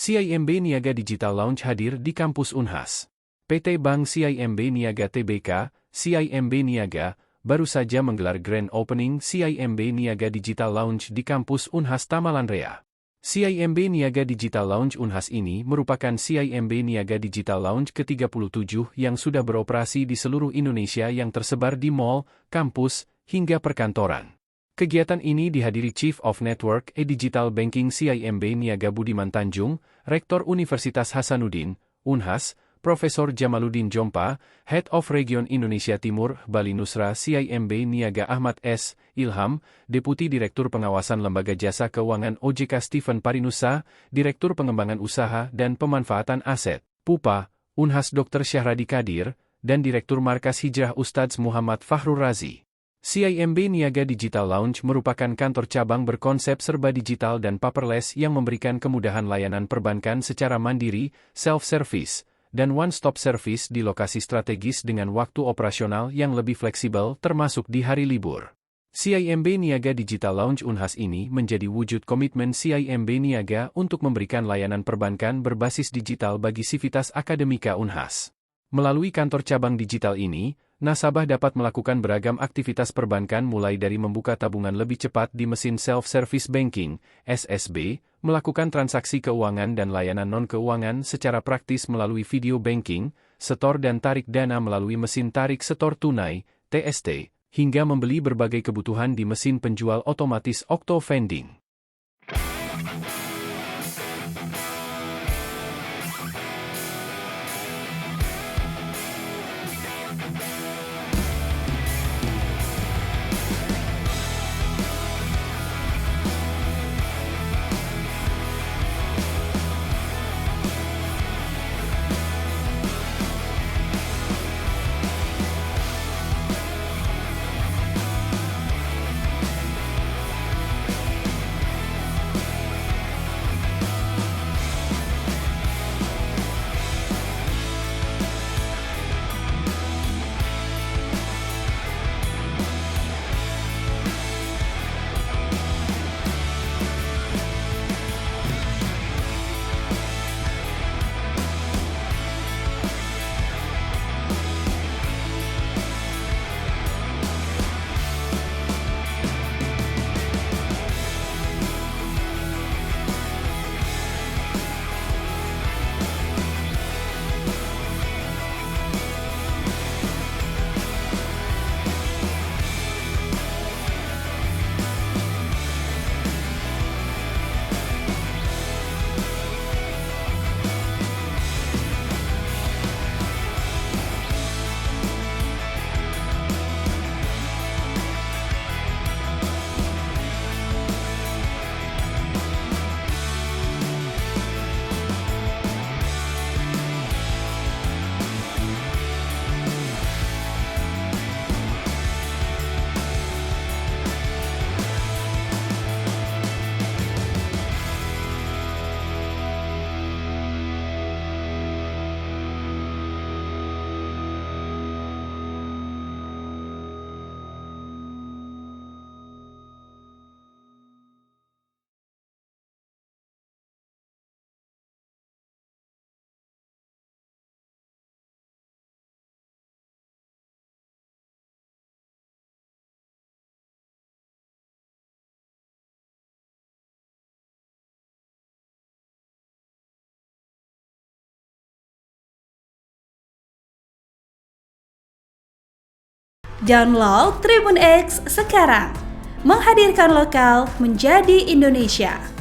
CIMB Niaga Digital Lounge hadir di kampus Unhas. PT Bank CIMB Niaga Tbk, CIMB Niaga, baru saja menggelar Grand Opening CIMB Niaga Digital Lounge di kampus Unhas Tamalan Rea. CIMB Niaga Digital Lounge Unhas ini merupakan CIMB Niaga Digital Lounge ke-37 yang sudah beroperasi di seluruh Indonesia yang tersebar di mall, kampus, hingga perkantoran. Kegiatan ini dihadiri Chief of Network Digital Banking CIMB Niaga Budiman Tanjung, Rektor Universitas Hasanuddin, Unhas, Profesor Jamaluddin Jompa, Head of Region Indonesia Timur, Bali Nusra CIMB Niaga Ahmad S. Ilham, Deputi Direktur Pengawasan Lembaga Jasa Keuangan OJK Stephen Parinusa, Direktur Pengembangan Usaha dan Pemanfaatan Aset, PUPA, Unhas Dr. Syahradi Kadir, dan Direktur Markas Hijrah Ustadz Muhammad Fahrur Razi. CIMB Niaga Digital Lounge merupakan kantor cabang berkonsep serba digital dan paperless yang memberikan kemudahan layanan perbankan secara mandiri, self-service, dan one-stop service di lokasi strategis dengan waktu operasional yang lebih fleksibel termasuk di hari libur. CIMB Niaga Digital Lounge Unhas ini menjadi wujud komitmen CIMB Niaga untuk memberikan layanan perbankan berbasis digital bagi sivitas akademika Unhas. Melalui kantor cabang digital ini, nasabah dapat melakukan beragam aktivitas perbankan mulai dari membuka tabungan lebih cepat di mesin self-service banking, SSB, melakukan transaksi keuangan dan layanan non-keuangan secara praktis melalui video banking, setor dan tarik dana melalui mesin tarik setor tunai, TST, hingga membeli berbagai kebutuhan di mesin penjual otomatis Okto Vending. Download Tribun X sekarang, menghadirkan lokal menjadi Indonesia.